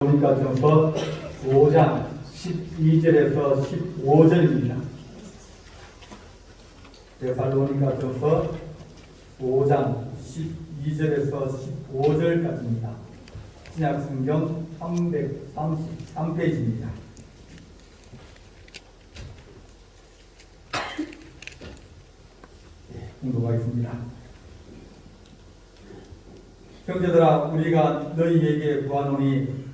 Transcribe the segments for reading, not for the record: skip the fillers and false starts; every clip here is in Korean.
데살로니가전서 5장 12절에서 15절입니다. 데살로니가전서 5장 12절에서 15절까지입니다. 신약성경 333페이지입니다. 공독하겠습니다. 형제들아, 우리가 너희에게 구하노니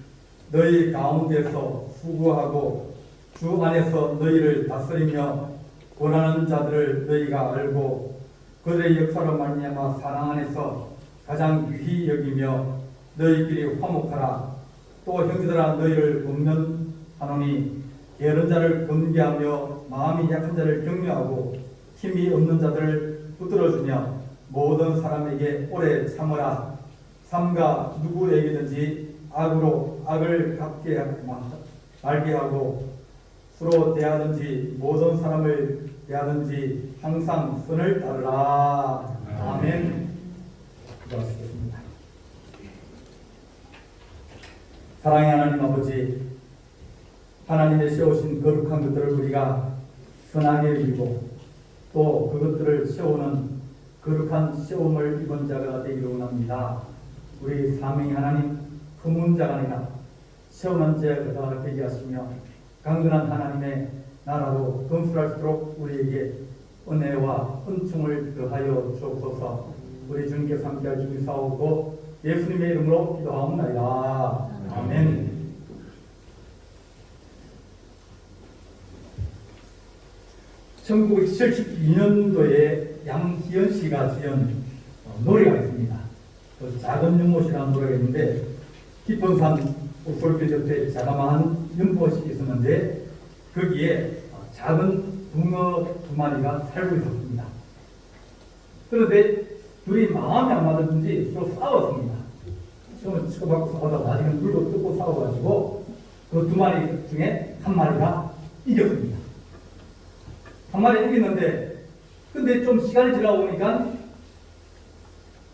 너희 가운데서 수고하고 주 안에서 너희를 다스리며 권하는 자들을 너희가 알고 그들의 역사로 말미암아 사랑 안에서 가장 귀히 여기며 너희끼리 화목하라. 또 형제들아, 너희를 권면하노니 게으른 자를 권계하며 마음이 약한 자를 격려하고 힘이 없는 자들을 붙들어주며 모든 사람에게 오래 참으라. 삼가 누구에게든지 악으로 악을 갚게 말게 하고 서로 대하든지 모든 사람을 대하든지 항상 선을 따르라. 아멘. 기도하시겠습니다. 사랑의 하나님 아버지, 하나님의 세우신 거룩한 것들을 우리가 선하게 여기고 또 그것들을 세우는 거룩한 세움을 입은 자가 되기를 원합니다. 우리 사명이 하나님 품은 자가 아니라 세우는 자가 되게 하시며 강건한 하나님의 나라로 건설할수록 우리에게 은혜와 은총을 더하여 주옵소서. 우리 주님께서 함께하여 주시사오고 예수님의 이름으로 기도하옵나이다. 아멘. (1972년도에) 양희연 씨가 지은 노래가 있습니다. 그 작은 연못이라는 노래가 있는데, 깊은 산 옥솔길 옆에 자그마한 연못이 있었는데 거기에 작은 붕어 두 마리가 살고 있었습니다. 그런데 둘이 마음이 안 맞았는지 서로 싸웠습니다. 처음에 치고받고 싸우다가 나중에 물고 뜯고 싸워가지고 그 두 마리 중에 한 마리가 이겼습니다. 한 마리 이겼는데, 근데 좀 시간이 지나고 보니까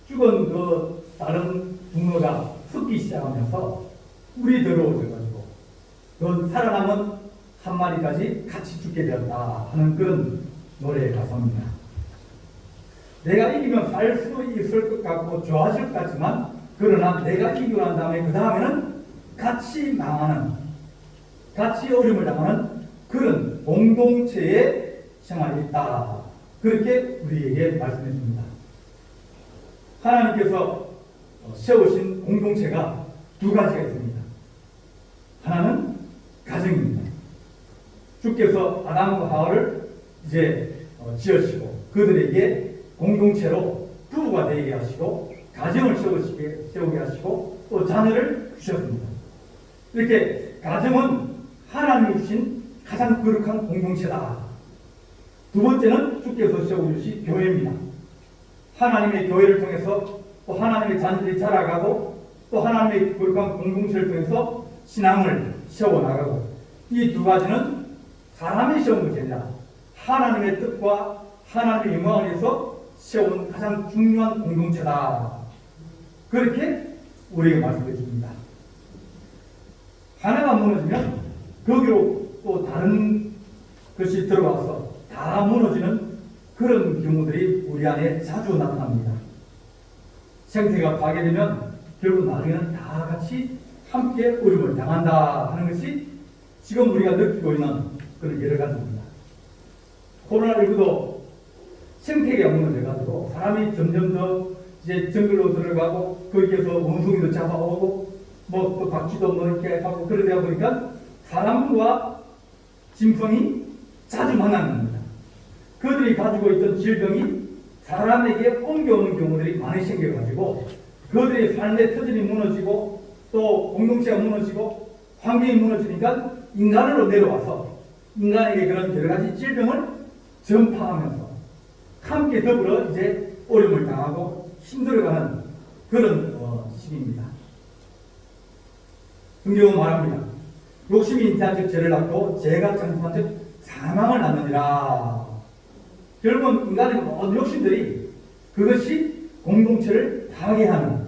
죽은 그 다른 붕어가 섞기 시작하면서 물이 더러워져가지고 그 살아남은 한 마리까지 같이 죽게 되었다 하는 그런 노래의 가사입니다. 내가 이기면 살 수 있을 것 같고 좋아질 것 같지만, 그러나 내가 이기고 난 다음에 그 다음에는 같이 망하는, 같이 어려움을 당하는 그런 공동체의 생활이 있다. 그렇게 우리에게 말씀해 줍니다. 하나님께서 세우신 공동체가 두 가지가 있습니다. 하나는 가정입니다. 주께서 아담과 하와를 이제 지으시고 그들에게 공동체로 부부가 되게 하시고 가정을 세우게 하시고 또 자녀를 주셨습니다. 이렇게 가정은 하나님이 주신 가장 거룩한 공동체다. 두 번째는 주께서 세워주신 교회입니다. 하나님의 교회를 통해서 또 하나님의 자녀들이 자라가고 또 하나님의 거룩한 공동체를 통해서 신앙을 세워나가고, 이 두 가지는 사람이 세운 것이 아니라 하나님의 뜻과 하나님의 영광을 위해서 세운 가장 중요한 공동체다. 그렇게 우리에게 말씀해 줍니다. 하나가 무너지면 거기로 또 다른 것이 들어와서 다 무너지는 그런 경우들이 우리 안에 자주 나타납니다. 생태가 파괴되면 결국 나중에는 다 같이 함께 어려움을 당한다 하는 것이 지금 우리가 느끼고 있는 그런 여러 가지입니다. 코로나19도 생태계가 무너져가지고 사람이 점점 더 이제 정글로 들어가고 거기에서 원숭이도 잡아오고 뭐 또 박쥐도 뭐 이렇게 하고 그러다 보니까 사람과 짐승이 자주 만나는 겁니다. 그들이 가지고 있던 질병이 사람에게 옮겨오는 경우들이 많이 생겨가지고 그들의 삶의 터전이 무너지고 또 공동체가 무너지고 환경이 무너지니까 인간으로 내려와서 인간에게 그런 여러 가지 질병을 전파하면서 함께 더불어 이제 어려움을 당하고 힘들어가는 그런 시기입니다. 성경은 말합니다. 욕심이 인자한 즉 죄를 낳고 죄가 창조한 즉 사망을 낳느니라. 결국은 인간의 모든 욕심들이 그것이 공동체를 파괴하는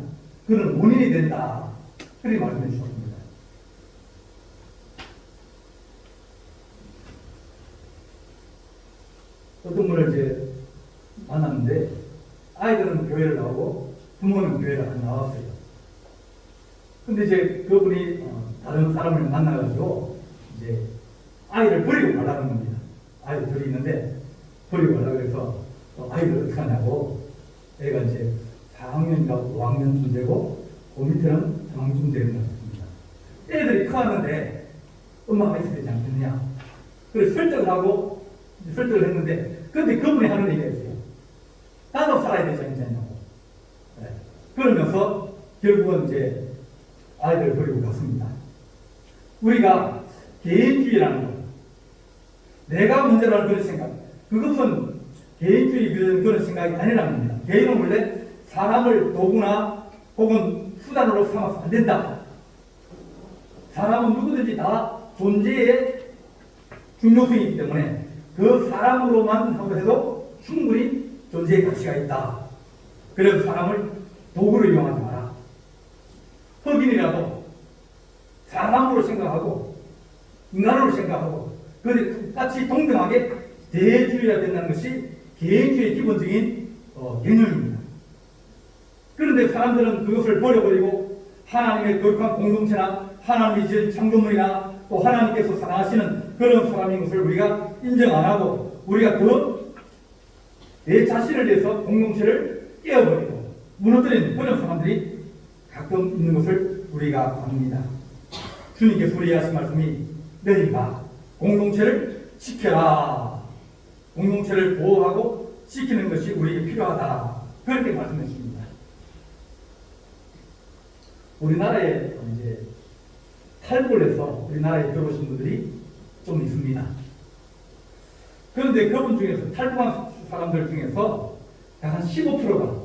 그런 원인이 된다. 그렇게 말씀해 주셨습니다. 어떤 분을 이제 만났는데 아이들은 교회를 나오고 부모는 교회를 안 나왔어요. 근데 이제 그분이 다른 사람을 만나가지고 이제 아이를 버리고 가라는 겁니다. 아이들 둘이 있는데 버리고 가라고 해서 아이를 어떻게 하냐고, 애가 이제 4학년인가 5학년쯤 되고 그 밑에는 3학년쯤 되는 것 같습니다. 애들이 커왔는데 엄마가 있어야 되지 않겠느냐. 그래서 설득을 했는데, 근데 그분이 하는 얘기가 있어요. 나도 살아야 되지 않냐고. 네. 그러면서 결국은 이제 아이들을 버리고 갔습니다. 우리가 개인주의라는 것, 내가 문제라는 그런 생각, 그것은 개인주의 그런 생각이 아니라는 겁니다. 개인은 원래 사람을 도구나 혹은 수단으로 삼아서 안 된다. 사람은 누구든지 다 존재의 중요성이 있기 때문에 그 사람으로만 하고 해도 충분히 존재의 가치가 있다. 그래서 사람을 도구로 이용하지 마라. 흑인이라도 사람으로 생각하고 인간으로 생각하고 그런데 똑같이 동등하게 대주의해야 된다는 것이 개인주의의 기본적인 개념입니다. 그런데 사람들은 그것을 버려버리고 하나님의 거룩한 공동체나 하나님이 지은 창조물이나 또 하나님께서 사랑하시는 그런 사람인 것을 우리가 인정 안 하고 우리가 더 내 자신을 위해서 공동체를 깨어버리고 무너뜨리는 그런 사람들이 가끔 있는 것을 우리가 압니다. 주님께서 우리에게 하신 말씀이 너희가 공동체를 지켜라. 공동체를 보호하고 지키는 것이 우리에게 필요하다. 그렇게 말씀해 주십니다. 우리나라에 이제 탈북을 해서 우리나라에 들어오신 분들이 좀 있습니다. 그런데 그분 중에서 탈북한 사람들 중에서 약 한 15%가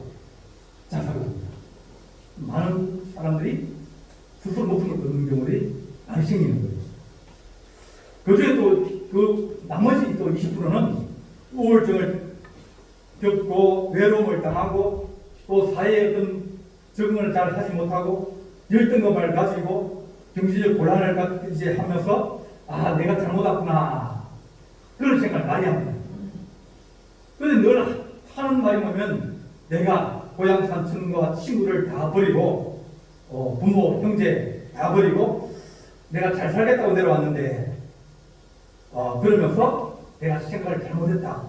자살을 합니다. 많은 사람들이 스스로 목숨을 끊는 경우들이 많이 생기는 거예요. 그 중에 또 나머지 또 20%는 우울증을 겪고 외로움을 당하고 또 사회에 어떤 적응을 잘 하지 못하고 열등감을 가지고 경제적 곤란을 이제 하면서 내가 잘못 왔구나 그런 생각을 많이 합니다. 그런데 늘 하는 말이 뭐냐면 내가 고향 산천과 친구를 다 버리고 부모 형제 다 버리고 내가 잘 살겠다고 내려왔는데 그러면서 내가 생각을 잘못했다.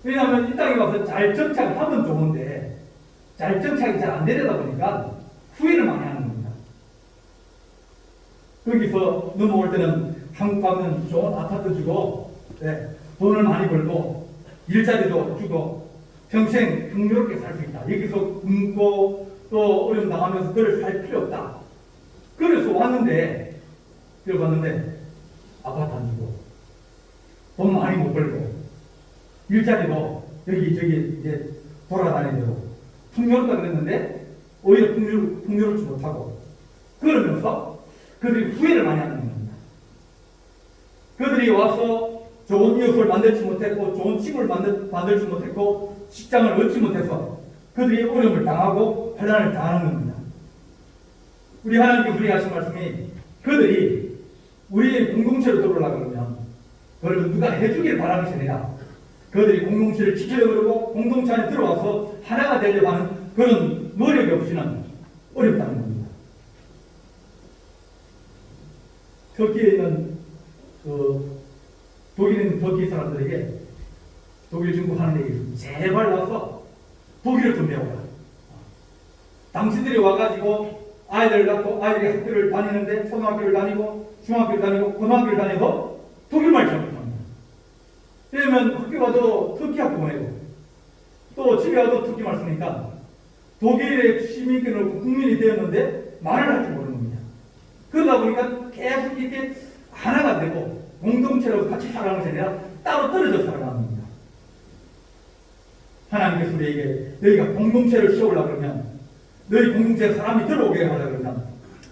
왜냐하면 이 땅에 와서 잘 정착하면 좋은데 잘 정착이 잘 안 되려다 보니까 후회를 많이 하는 겁니다. 거기서 넘어올 때는 한국 가면 좋은 아파트 주고 돈을 많이 벌고 일자리도 주고 평생 풍요롭게 살 수 있다. 여기서 굶고 또 어려움 당하면서 그를 살 필요 없다. 그래서 왔는데 아파트 안 주고 돈 많이 못 벌고 일자리도 여기저기 이제 돌아다니고 풍요롭다 그랬는데 오히려 풍요롭지 못하고 그러면서 그들이 후회를 많이 하는 겁니다. 그들이 와서 좋은 이웃을 만들지 못했고 좋은 친구를 만들지 못했고 직장을 얻지 못해서 그들이 어려움을 당하고 환난을 당하는 겁니다. 우리 하나님께 우리가 하신 말씀이 그들이 우리의 공동체로 들어오려고 그러면 그걸 누가 해주길 바라는 것이 아니라 그들이 공동체를 지키려고 그러고 공동체 안에 들어와서 하나가 되려고 하는 그런 노력이 없이는 어렵다는 겁니다. 터키에 있는 독일에 있는 터키 사람들에게 독일 정부 하는 얘기 있습니다. 제발 와서 독일을 좀 배워라. 당신들이 와가지고 아이들 갖고 아이들이 학교를 다니는데 초등학교를 다니고 중학교를 다니고 고등학교를 다니고 독일말 잘못합니다. 그러면 학교 가도 터키 학교 보내고 또 집에 가도 터키 말 쓰니까 독일의 시민권을 얻고 국민이 되었는데 말을 할 줄 모르는 겁니다. 그러다 보니까 계속 이렇게 하나가 되고 공동체로 같이 살아가는 것이 아니라 따로 떨어져 살아가는 겁니다. 하나님께서 우리에게 너희가 공동체를 세우려고 그러면 너희 공동체에 사람이 들어오게 하려고 그러면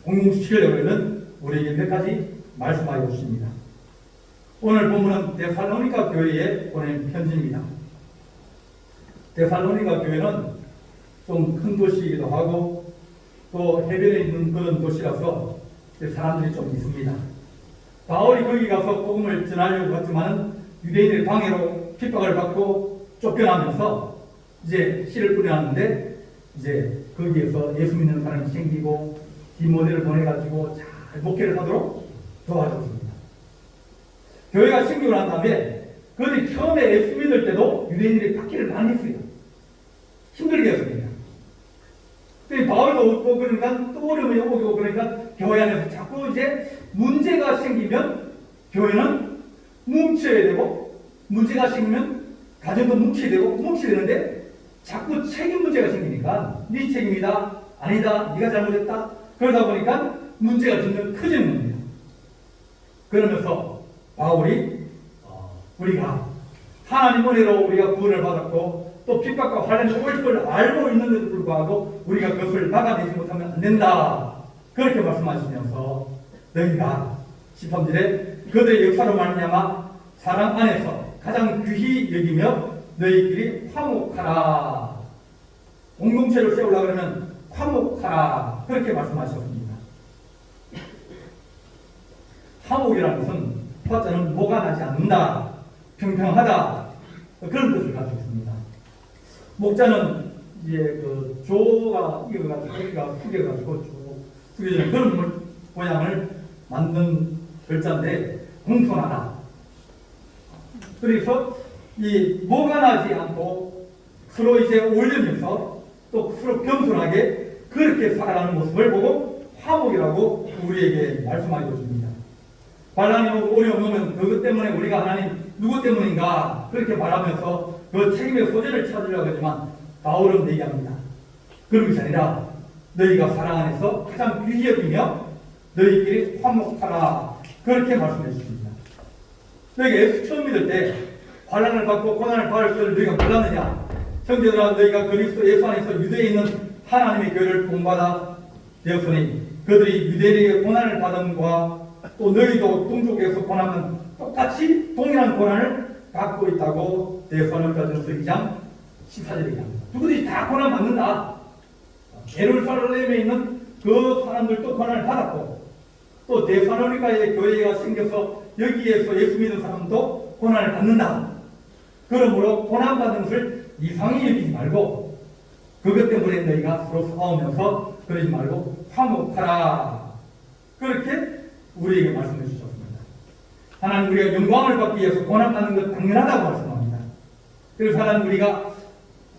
공동체 지키려고 그러면 우리에게 몇 가지 말씀하여 주십니다. 오늘 본문은 데살로니가 교회에 보낸 편지입니다. 데살로니가 교회는 좀 큰 도시이기도 하고 또 해변에 있는 그런 도시라서 사람들이 좀 있습니다. 바울이 거기 가서 복음을 전하려고 했지만 유대인의 방해로 핍박을 받고 쫓겨나면서 이제 씨를 뿌려놨는데 이제 거기에서 예수 믿는 사람이 생기고 디모데를 보내가지고 잘 목회를 하도록 도와줬습니다. 교회가 생기고 난 다음에 그들이 처음에 예수 믿을 때도 유대인들이 박해를 많이 했어요. 힘들게 했습니다. 바울도 없고 그러니까 또 어려움이 오고 그러니까 교회 안에서 자꾸 이제 문제가 생기면 교회는 뭉쳐야 되고 문제가 생기면 가정도 뭉쳐야 되는데 자꾸 책임 문제가 생기니까 네 책임이다 아니다 네가 잘못했다 그러다 보니까 문제가 점점 커지는 겁니다. 그러면서 바울이 우리가 하나님 은혜로 우리가 구원을 받았고 또 핍박과 환란이 올 걸 알고 있는데도 불구하고 우리가 그것을 막아내지 못하면 안 된다. 그렇게 말씀하시면서 너희가 13절에 그들의 역사로 말미암아 사랑 안에서 가장 귀히 여기며 너희끼리 화목하라. 공동체를 세우려고 그러면 화목하라. 그렇게 말씀하셨습니다. 화목이라는 것은 화자는 뭐가 나지 않는다. 평평하다. 그런 뜻을 가지고 있습니다. 목자는 이제 그 조가 이어가지고 여기가 숙여가지고 숙여지는 그런 모양을 만든 글자인데 공손하다. 그래서 이 뭐가 나지 않고 서로 이제 어울리면서 또 서로 겸손하게 그렇게 살아가는 모습을 보고 화목이라고 우리에게 말씀하여 줍니다. 환란이 오고 어려움 오면 그것 때문에 우리가 하나님 누구 때문인가 그렇게 말하면서 그 책임의 소재를 찾으려고 하지만 바울은 얘기합니다. 그런 것이 아니라 너희가 사랑 안에서 가장 귀히 여기며 너희끼리 화목하라. 그렇게 말씀해 주십니다. 너희가 예수 처음 믿을 때 환난을 받고 고난을 받을 것을 너희가 몰랐느냐? 형제들아 너희가 그리스도 예수 안에서 유대에 있는 하나님의 교회를 본받아 되었으니 그들이 유대인에게 고난을 받음과 또 너희도 동족에서 고난은 똑같이 동일한 고난을 받고 있다고 데살로니가전서 2장 14절에 얘기합니다. 누구든지 다 고난 받는다. 예루살렘에 있는 그 사람들도 고난을 받았고 또 데살로니가의 교회가 생겨서 여기에서 예수 믿는 사람도 고난을 받는다. 그러므로 고난받는 것을 이상히 여기지 말고 그것 때문에 너희가 서로 싸우면서 그러지 말고 화목하라. 그렇게 우리에게 말씀해 주셨습니다. 하나님 우리가 영광을 받기 위해서 고난받는 것 당연하다고 말씀합니다. 그래서 하나님 우리가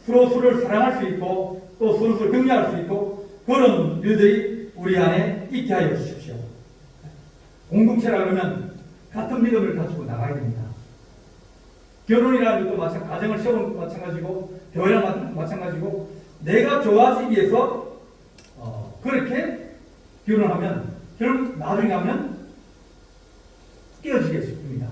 서로를 사랑할 수 있고 또 서로를 격려할 수 있고 그런 일들이 우리 안에 있게 하여 주십시오. 공동체라 그러면 같은 믿음을 가지고 나가야 됩니다. 결혼이라는 것도 가정을 세우는 것도 마찬가지고 교회랑 마찬가지고 내가 좋아지기 위해서 그렇게 결혼하면 결국 나중에 하면 깨어지게 싶습니다.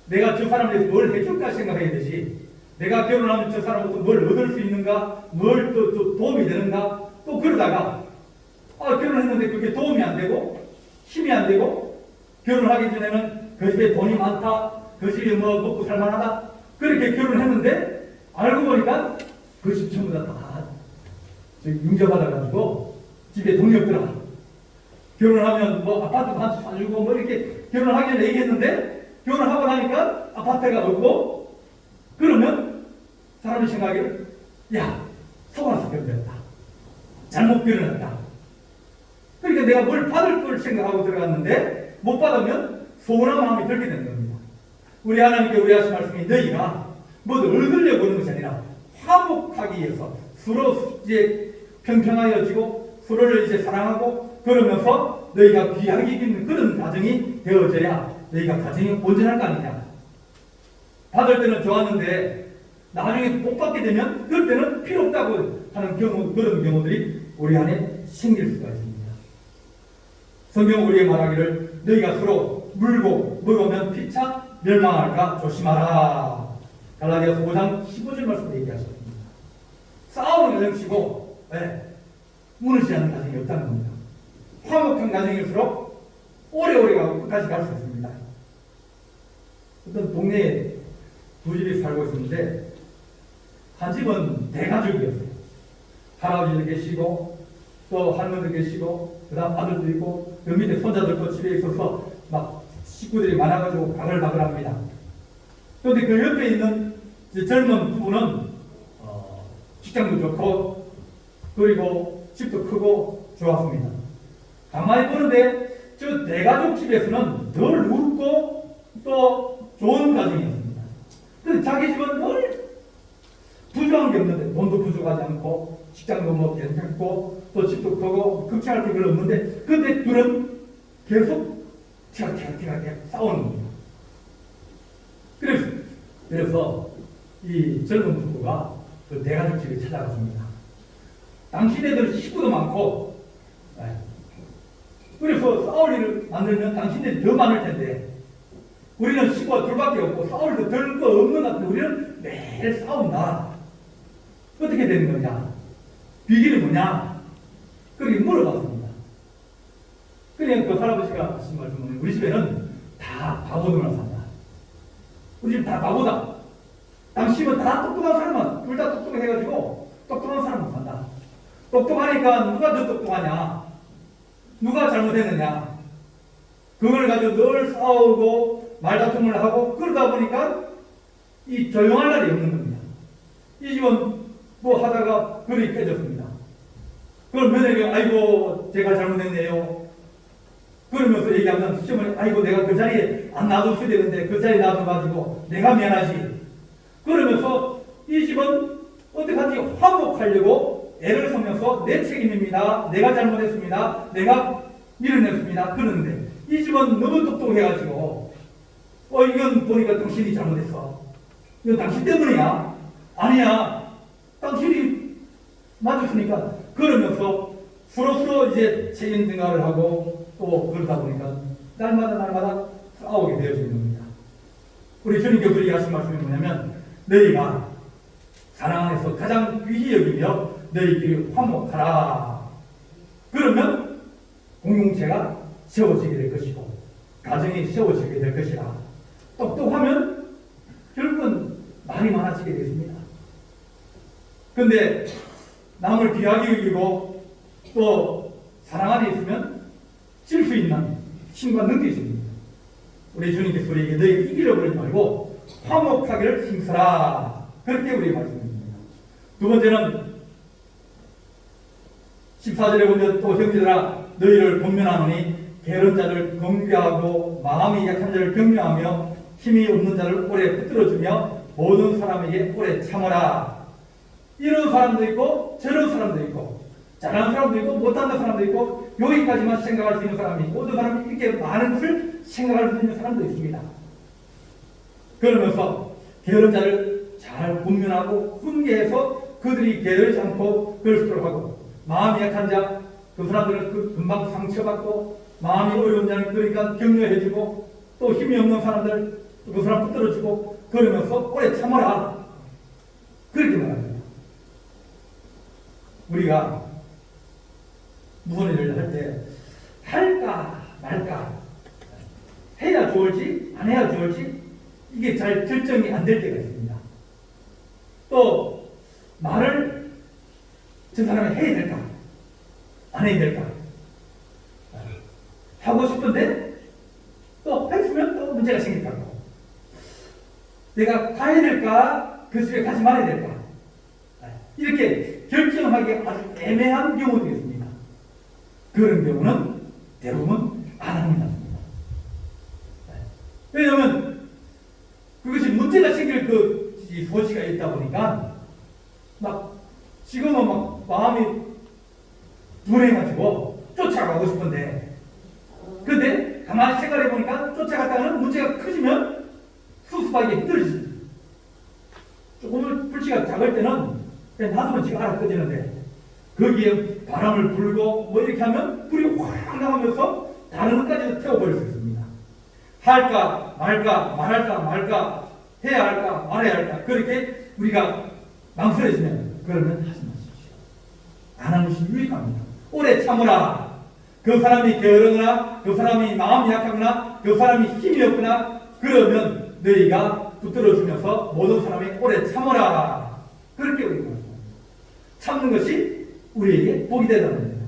내가 저 사람에 대해서 뭘 해줄까 생각해야 되지 내가 결혼하면 저 사람부터 뭘 얻을 수 있는가 뭘 또 도움이 되는가 또 그러다가 결혼했는데 그게 도움이 안 되고 힘이 안 되고 결혼하기 전에는 그 집에 돈이 많다 그 집이 뭐 먹고 살만하다 그렇게 결혼했는데 알고 보니까 그 집 전부 다 융자받아가지고 집에 돈이 없더라. 결혼하면 뭐 아파트도 한 채 사주고 뭐 이렇게 결혼하기를 얘기했는데 결혼하고 나니까 아파트가 없고 그러면 사람이 생각하기를 야 속아서 결혼했다. 잘못 결혼했다. 그러니까 내가 뭘 받을 걸 생각하고 들어갔는데 못 받으면 서운한 마음이 들게 되는 겁니다. 우리 하나님께 우리 하신 말씀이 너희가 뭐를 얻으려고 하는 것이 아니라 화목하기 위해서 서로 이제 평평하여지고 서로를 이제 사랑하고 그러면서 너희가 귀하게 여기는 그런 가정이 되어져야 너희가 가정이 온전할 거 아니냐. 받을 때는 좋았는데 나중에 못 받게 되면 그럴 때는 필요 없다고 하는 그런 경우들이 우리 안에 생길 수가 있습니다. 성경은 우리에게 말하기를 너희가 서로 물고 먹으면 피차 멸망할까 조심하라. 갈라디아서 5장 15절 말씀을 얘기하셨습니다. 싸우는 가정치고 무너지지 않는 가정이 없다는 겁니다. 화목한 가정일수록 오래오래 가고 끝까지 갈 수 있습니다. 어떤 동네에 두 집이 살고 있었는데 한 집은 대가족이었어요. 할아버지도 계시고 또 할머니도 계시고 그 다음 아들도 있고 그 밑에 손자들도 집에 있어서 막 식구들이 많아가지고 바글바글합니다. 그런데 그 옆에 있는 이제 젊은 부부는 직장도 좋고 그리고 집도 크고 좋았습니다. 가만히 보는데 저 대가족 집에서는 늘 웃고 또 좋은 가정이었습니다. 근데 자기 집은 늘 부족한 게 없는데 돈도 부족하지 않고 직장도 뭐 괜찮고 또 집도 크고 걱정할 게 별로 없는데 근데 둘은 계속 티격태격 싸우는 겁니다. 그래서 이 젊은 부부가 그 대가족 집에 찾아갔습니다. 당신네들 식구도 많고 그래서 싸울 일을 만들면 당신들이 더 많을 텐데 우리는 식구가 둘밖에 없고 싸울 때 별 거 없는 것 같은데 우리는 매일 싸운다. 어떻게 되는 거냐? 비결이 뭐냐? 그렇게 물어봤습니다. 그냥 그 할아버지가 하신 말씀은 우리 집에는 다 바보들만 산다. 우리 집 다 바보다. 당신은 다 똑똑한 사람만, 둘 다 똑똑해가지고 똑똑한 사람만 산다. 똑똑하니까 누가 더 똑똑하냐? 누가 잘못했느냐? 그걸 가지고 늘 싸우고 말다툼을 하고 그러다 보니까 이 조용할 날이 없는 겁니다. 이 집은 뭐 하다가 불이 깨졌습니다. 그럼 며느리가 아이고 제가 잘못했네요. 그러면서 얘기하면 시어머니 아이고 내가 그 자리에 안 놔뒀어야 되는데 그 자리에 놔둬가지고 내가 미안하지. 그러면서 이 집은 어떡하지 화목하려고 애를 쓰면서 내 책임입니다. 내가 잘못했습니다. 내가 밀어냈습니다. 그러는데 이 집은 너무 똑똑해가지고 이건 보니까 당신이 잘못했어. 이건 당신 때문이야. 아니야. 당신이 맞았으니까. 그러면서 서로 이제 책임 증가를 하고 또 그러다 보니까 날마다 싸우게 되어지는 겁니다. 우리 주님께서 우리에게 하신 말씀이 뭐냐면 너희가 사랑 안에서 가장 귀히 여기며 너희끼리 화목하라. 그러면 공동체가 세워지게 될 것이고 가정이 세워지게 될 것이라. 똑똑하면 결국은 말이 많아지게 되겠습니다. 근데 남을 귀하게 여기고 또 사랑 안에 있으면 질 수 있는 힘과 능력이 있습니다. 우리 주님께서 우리에게 너희 이기려고 그러지 말고 화목하기를 힘쓰라. 그렇게 우리에게 말씀드립니다. 두 번째는 14절에 보면 또 형제들아 너희를 권면하노니 게으른 자를 경계하고 마음이 약한 자를 격려하며 힘이 없는 자를 오래 붙들어주며 모든 사람에게 오래 참아라. 이런 사람도 있고 저런 사람도 있고 잘하는 사람도 있고 못하는 사람도 있고 여기까지만 생각할 수 있는 사람이 있고 어떤 사람이 이렇게 많은 것을 생각할 수 있는 사람도 있습니다. 그러면서 게으른 자를 잘 분별하고 훈계해서 그들이 게으르지 않고 그럴 수 있도록 하고 마음이 약한 자, 그 사람들은 금방 상처받고 마음이 어려운 자는 그러니까 격려해주고 또 힘이 없는 사람들 그 사람 붙들어주고 그러면서 오래 참아라. 그렇게 말합니다. 우리가 무슨 일을 할 때 할까 말까 해야 좋을지 안 해야 좋을지 이게 잘 결정이 안 될 때가 있습니다. 또 말을 저 사람이 해야 될까 안 해야 될까 하고 싶은데 또 했으면 또 문제가 생길 거고 내가 가야 될까 그 집에 가지 말아야 될까 이렇게 결정하기 아주 애매한 경우도 있습니다. 그런 경우는 대부분 안 합니다. 왜냐하면 그것이 문제가 생길 그 소지가 있다 보니까 막 지금은 막 마음이 둔해가지고 쫓아가고 싶은데 근데 가만히 생각해 보니까 쫓아갔다가는 문제가 커지면 수습하기 힘들지. 조금 불씨가 작을 때는 그냥 놔두면 지가 알아 꺼지는데 거기에 바람을 불고 뭐 이렇게 하면 불이 확 나가면서 다른 것까지도 태워버릴 수 있습니다. 할까 말까 말할까 말까 해야 할까 말해야 할까 그렇게 우리가 망설여지면 그러면 하지 마십시오. 안 하는 것이 유익합니다. 오래 참으라. 그 사람이 게으르거나 그 사람이 마음이 약하거나 그 사람이 힘이 없거나 그러면 너희가 붙들어주면서 모든 사람이 오래 참으라. 그렇게 우리가 말씀합니다. 참는 것이 우리에게 복이 되다는 겁니다.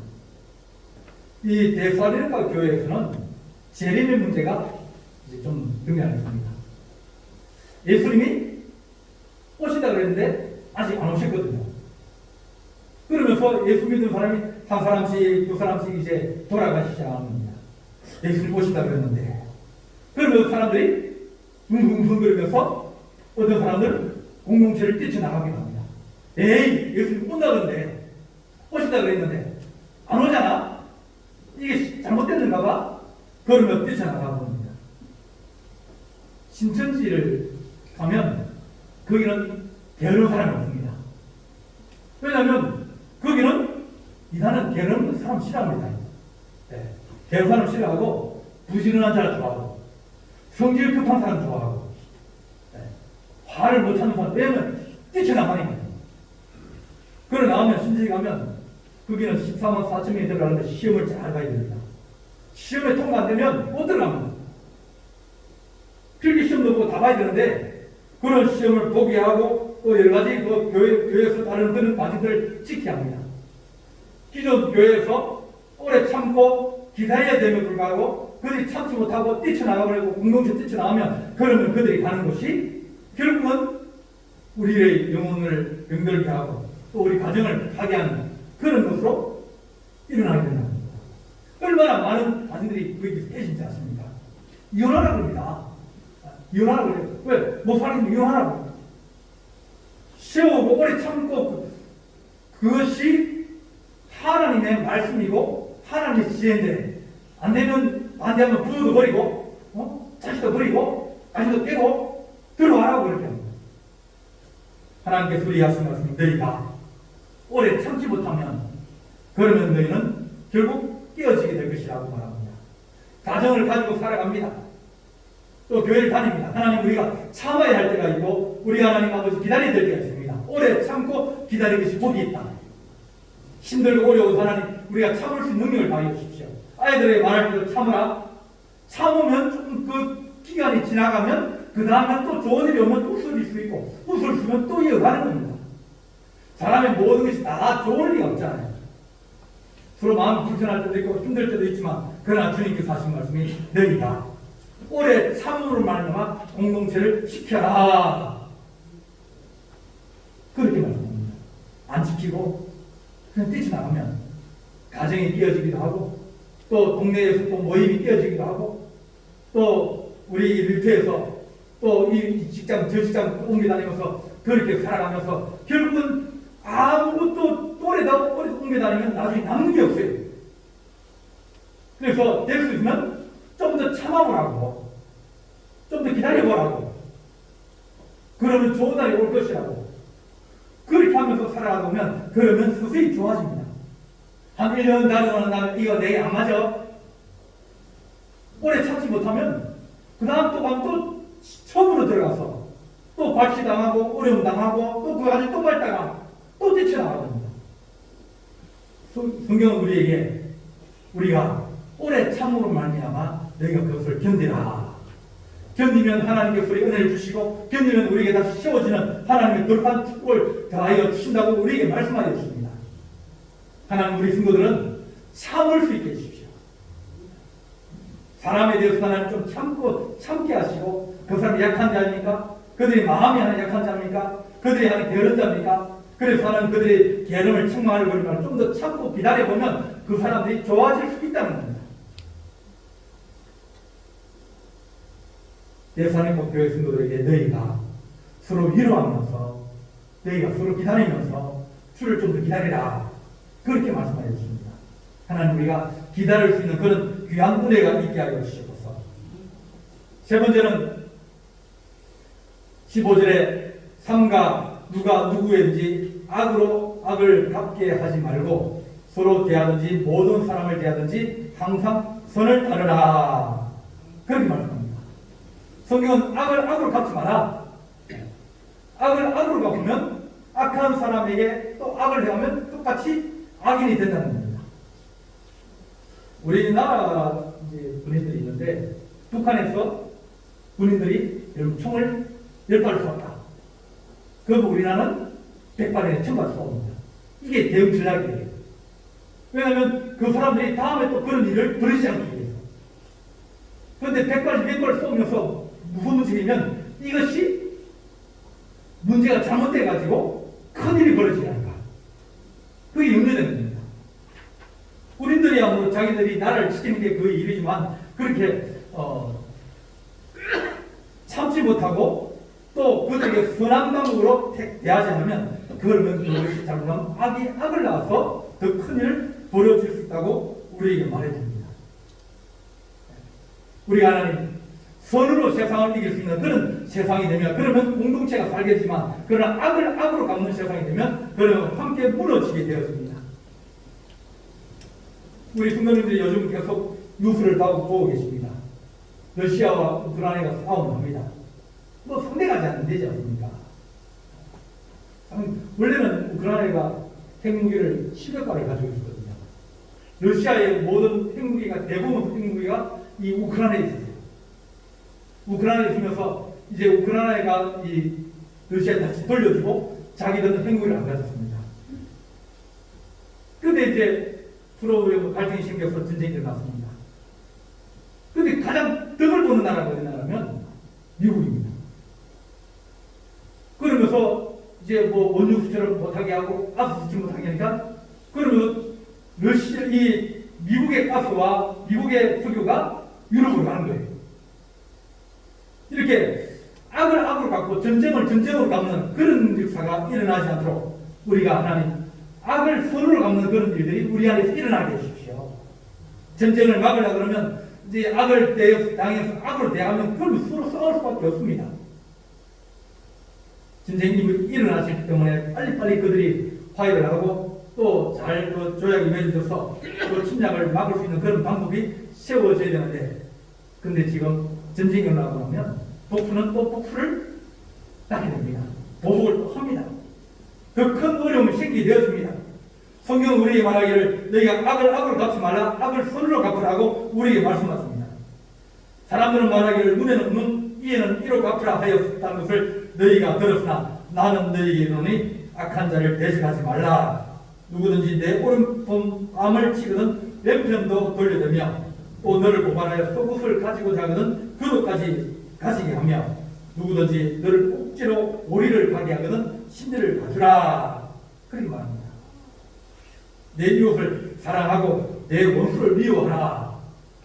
이 데살로니가 교회에서는 재림의 문제가 이제 좀 등장했습니다. 예수님이 오신다 그랬는데 아직 안 오셨거든요. 그러면서 예수 믿는 사람이 한 사람씩 두 사람씩 이제 돌아가기 시작합니다. 예수님 오신다 그랬는데, 그러면서 사람들이 웅웅거리면서 어떤 사람들은 공동체를 뛰쳐나가게 합니다. 에이, 예수님 온다던데, 오신다 그랬는데 안 오잖아? 이게 잘못됐는가 봐? 그러면 뛰쳐나가 봅니다. 신천지를 가면 거기는 게으른 사람이 없습니다. 왜냐하면 거기는 이단은 게으른 사람 싫어합니다. 네. 게으른 사람 싫어하고 부지런한 사람 좋아하고 성질 급한 사람 좋아하고, 네. 화를 못 참는 사람, 왜냐면 뛰쳐나가니까요. 그래 나오면 신천지 가면 거기는 14만 4천 명이 들어가는데 시험을 잘 봐야 됩니다. 시험에 통과 안 되면 못 들어갑니다. 필기시험도 보고 다 봐야 되는데 그런 시험을 포기하고 또 여러 가지 그 교회에서 다른 그런 과정들을 지켜야 합니다. 기존 교회에서 오래 참고 기다려야 됨에 불구하고 그들이 참지 못하고 뛰쳐나가버리고 공동체 뛰쳐나가면 그러면 그들이 가는 곳이 결국은 우리의 영혼을 병들게 하고 또 우리 가정을 파괴하는 그런 것으로 일어나게 된다는 겁니다. 얼마나 많은 가정들이 거기서 깨진지 아십니까? 이혼하라고 합니다. 이혼하라고 해요. 왜? 못 살겠으면 이혼하라고. 세우고 오래 참고 그것이 하나님의 말씀이고 하나님의 지혜인데 안 되면 부모도 버리고 자식도 버리고 자식도 빼고 들어와라고 그렇게 합니다. 하나님께서 우리 하신 말씀이 너희가 오래 참지 못하면 그러면 너희는 결국 깨어지게 될 것이라고 말합니다. 가정을 가지고 살아갑니다. 또 교회를 다닙니다. 하나님 우리가 참아야 할 때가 있고 우리 하나님 아버지 기다려야 될 때가 있습니다. 오래 참고 기다리는 것이 복이 있다. 힘들고 어려운 하나님 우리가 참을 수 있는 능력을 다해 주십시오. 아이들에게 말할 때도 참으라. 참으면 조금 그 기간이 지나가면 그 다음에 또 좋은 일이 오면 또 웃을 수 있고 웃을 수 있으면 또 이어가는 겁니다. 사람의 모든 것이 다 좋을 리가 없잖아요. 서로 마음이 불편할 때도 있고 힘들 때도 있지만 그러나 주님께서 하신 말씀이 너희가 오래 참음으로 말미암아 공동체를 지켜라. 그렇게 말씀합니다. 안 지키고 그냥 뛰쳐나가면 가정이 깨어지기도 하고 또 동네에서 또 모임이 깨어지기도 하고 또 우리 일터에서 또 이 직장 저 직장 옮겨 다니면서 그렇게 살아가면서 결국은 아무것도 오래 옮겨 다니면 나중에 남는 게 없어요. 그래서 될 수 있으면 좀 더 참아보라고, 좀 더 기다려보라고, 그러면 좋은 날이 올 것이라고 그렇게 하면서 살아가다 보면 그러면 서서히 좋아집니다. 한 1년 다니고 나면 이거 내게 안 맞아. 오래 참지 못하면 그 다음 또 가면 또 처음으로 들어가서 또 발치당하고 어려움 당하고 또 그거 가지고 또 밟다가 또 뛰쳐나갑니다. 성경은 우리에게 우리가 오래 참으로 말미암아 너희가 그것을 견디라. 견디면 하나님께서 우리 은혜를 주시고 견디면 우리에게 다시 세워지는 하나님의 돌판 축복을 더하여 주신다고 우리에게 말씀하여 주십니다. 하나님 우리 성도들은 참을 수 있게 해주십시오. 사람에 대해서 하나님 좀 참게 하시고 그 사람이 약한 자입니까? 그들이 마음이 하나 약한 자입니까? 그들이 하나 게으른 자입니까? 그래서 하나님 그들의 게으름을 책망하는 것을 좀 더 참고 기다려보면 그 사람들이 좋아질 수 있다는 겁니다. 예수님 교회 성도들에게 너희가 서로 위로하면서 너희가 서로 기다리면서 주를 좀 더 기다리라. 그렇게 말씀하여 주십니다. 하나님 우리가 기다릴 수 있는 그런 귀한 은혜가 있게 하여 주시옵소서. 세 번째는 15절에 삼가 누가 누구든지 악으로 악을 갚게 하지 말고 서로 대하든지 모든 사람을 대하든지 항상 선을 따르라. 그렇게 말씀합니다. 성경은 악을 악으로 갚지 마라. 악을 악으로 갚으면 악한 사람에게 또 악을 행하면 똑같이 악인이 된다는 겁니다. 우리나라 이제 군인들이 있는데 북한에서 군인들이 총을 10발을 쏘았다. 그럼 우리나라는 100발에 1000발 쏘습니다. 이게 대응 전략이에요. 왜냐하면 그 사람들이 다음에 또 그런 일을 벌이지 않기 위해서. 그런데 100발, 200발 쏘면서 무슨 문제냐면 이것이 문제가 잘못돼가지고 큰일이 벌어지지 않을까. 그게 염려되는 겁니다. 우리들이야 뭐 자기들이 나라를 지키는 게 그 일이지만 그렇게 참지 못하고 또 그들에게 선한 방법으로 대하지 않으면 그러면 그것이 잘못하면 악이 악을 낳아서 더 큰일을 벌어질 수 있다고 우리에게 말해줍니다. 우리 하나님 선으로 세상을 이길 수 있는 그런 세상이 되면 그러면 공동체가 살겠지만 그러나 악을 악으로 갚는 세상이 되면 그러면 함께 무너지게 되어집니다. 우리 성도님들이 요즘 계속 뉴스를 다 보고 계십니다. 러시아와 우크라이나가 싸움합니다. 뭐 상대가지 않는 되지 않습니까? 원래는 우크라이나가 핵무기를 10여 발을 가지고 있었거든요. 러시아의 모든 핵무기가 대부분 핵무기가 이 우크라이나에 있었어요. 우크라이나에 있으면서 이제 우크라이나가 이 러시아에 다시 돌려주고 자기들은 핵무기를 안 가졌습니다. 근데 이제 서로 갈등이 생겨서 전쟁이 일어났습니다. 근데 가장 덕을 보는 나라가 어디 나라면 미국입니다. 그러면서 이제 뭐 원유 수출을 못하게 하고 가스 수출 못하게 하니까 그러면 이 미국의 가스와 미국의 석유가 유럽으로 가는 거예요. 이렇게 악을 악으로 갚고 전쟁을 전쟁으로 갚는 그런 역사가 일어나지 않도록 우리가 하나님 악을 선으로 갚는 그런 일들이 우리 안에서 일어나게 해주십시오. 전쟁을 막으려 그러면 이제 악을 당해서 악으로 대하면 그러면 서로 싸울 수밖에 없습니다. 전쟁이 일어나기 때문에 빨리빨리 그들이 화해를 하고 또 잘 조약이 맺어져서 또 침략을 막을 수 있는 그런 방법이 세워져야 되는데 근데 지금 전쟁이 일어나고 나면 복수는 또 복수를 낳게 됩니다. 보복을 또 합니다. 더 큰 어려움이 생기게 되었습니다. 성경은 우리에게 말하기를 너희가 악을 악으로 갚지 말라 악을 선으로 갚으라고 우리에게 말씀하십니다. 사람들은 말하기를 눈에는 눈 이에는 이로 갚으라 하였다는 것을 너희가 들었으나 나는 너희에게 이르노니 악한 자를 대적하지 말라. 누구든지 내 오른손 뺨을 치거든 왼편도 돌려대며 또 너를 고발하여 속옷을 가지고자 하거든 그것까지 가지게 하며 누구든지 너를 억지로 오리를 가게 하거든 신들을 가주라. 그렇게 말합니다. 내 이웃을 사랑하고 내 원수를 미워하라.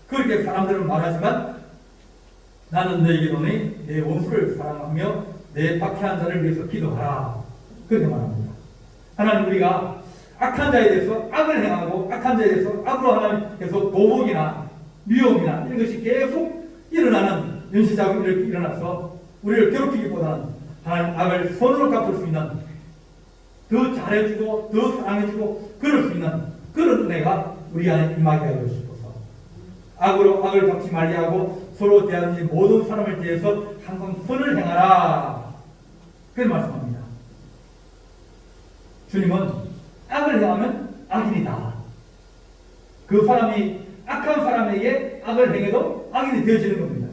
그렇게 사람들은 말하지만 나는 너에게 이르노니 내 원수를 사랑하며 내 박해한 자를 위해서 기도하라. 그렇게 말합니다. 하나님 우리가 악한 자에 대해서 악을 행하고 악한 자에 대해서 악으로 하나님께서 보복이나 미움이나 이런 것이 계속 일어나는 연시작용이 이렇게 일어나서 우리를 괴롭히기보다는 하나님 악을 손으로 갚을 수 있는 더 잘해주고 더 사랑해주고 그럴 수 있는 그런 은혜가 우리 안에 임하게 하고 싶어서 악으로 악을 갚지 말게 하고 서로 대하는 모든 사람을 대해서 항상 선을 행하라. 그런 말씀합니다. 주님은 악을 행하면 악인이다. 그 사람이 악한 사람에게 악을 행해도 악인이 되어지는 겁니다.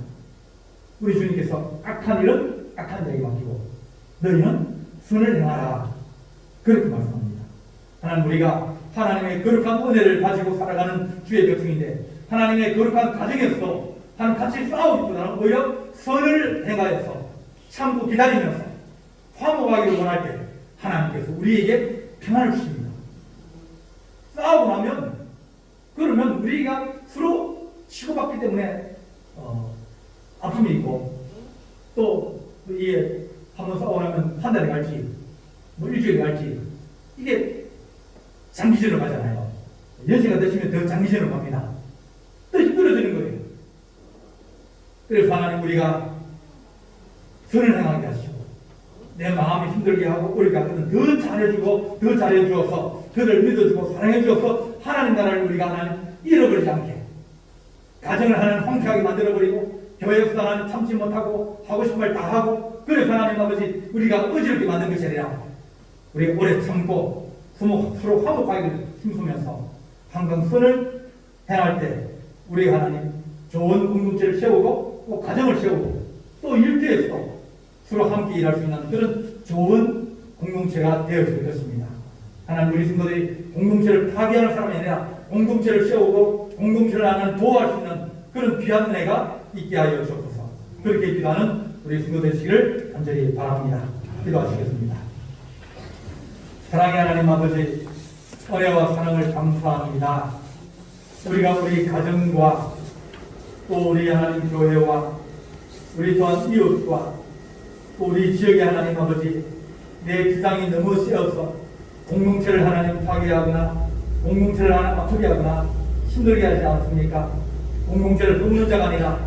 우리 주님께서 악한 일은 악한 자에게 맡기고 너희는 선을 행하라. 그렇게 말씀합니다. 하나님 우리가 하나님의 거룩한 은혜를 가지고 살아가는 주의 백성인데 하나님의 거룩한 가정에서도 하나님 같이 싸우기보다는 오히려 선을 행하여서 참고 기다리면서 화목하기를 원할 때 하나님께서 우리에게 평안을 주십니다. 싸우고 나면 그러면 우리가 서로 치고받기 때문에 아픔이 있고 또 이게 한번 싸우고 나면 한 달에 갈지 뭐 일주일에 갈지 이게 장기전으로 가잖아요. 연세가 드시면 더 장기전으로 갑니다. 더 힘들어지는 거예요. 그래서 하나님 우리가 선을 행하게 하시고 내 마음이 힘들게 하고 어렵게 하거든 더 잘해주고 더 잘해주어서 그를 믿어주고 사랑해주어서 하나님 나라를 우리가 하나님 잃어버리지 않게 가정을 하나님 황폐하게 만들어버리고 교회에서 하나님 참지 못하고 하고 싶은 말 다 하고 그래서 하나님 아버지 우리가 어지럽게 만든 것이 아니라 우리가 오래 참고 서로 화목하게 힘쓰면서 항상 선을 행할 때 우리 하나님 좋은 공동체를 세우고 또 가정을 세우고 또 일터에서도 서로 함께 일할 수 있는 그런 좋은 공동체가 되어질 것입니다. 하나님 우리 성도들이 공동체를 파괴하는 사람이 아니라 공동체를 세우고 공동체를 하나님 도와할 수 있는 그런 귀한 은혜가 있게 하여 주옵소서. 그렇게 기도하는 우리 성도 되시기를 간절히 바랍니다. 기도하시겠습니다. 사랑의 하나님 아버지, 은혜와 사랑을 감사합니다. 우리가 우리 가정과 또 우리 하나님 교회와 우리 또한 이웃과 또 우리 지역의 하나님 아버지, 내 주장이 너무 세어서 공동체를 하나님 파괴하거나 공동체를 하나님 아프게 하거나 힘들게 하지 않습니까? 공동체를 돕는 자가 아니라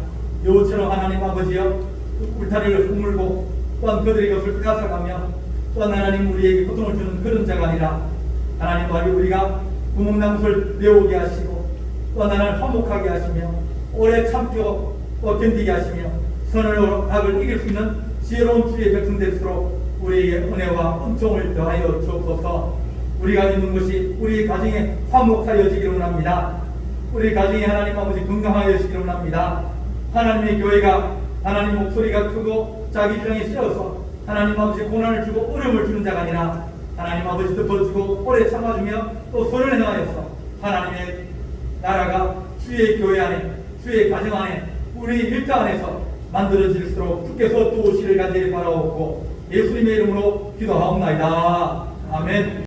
여우처럼 하나님 아버지여 울타리를 허물고 또한 그들의 것을 빼앗아가며 또한 하나님 우리에게 고통을 주는 그런 자가 아니라 하나님 말이 우리가 구멍나무를 내오게 하시고 또한 하나님 화목하게 하시며 오래 참고 견디게 하시며 선을 악을 이길 수 있는 지혜로운 주의 백성 될수록 우리에게 은혜와 은총을 더하여 주옵소서. 우리가 있는 것이 우리 가정에 화목하여지기를 원합니다. 우리 가정이 하나님 아버지 건강하여지기를 원합니다. 하나님의 교회가 하나님 목소리가 크고 자기 주장에 씌어서 하나님 아버지 고난을 주고 어려움을 주는 자가 아니라 하나님 아버지 덮어주고 오래 참아주며 또 선을 행하여서 하나님의 나라가 주의 교회 안에 주의 가정 안에 우리 일터 안에서 만들어질수록 주께서 또 오시를 간절히 바라옵고 예수님의 이름으로 기도하옵나이다. 아멘.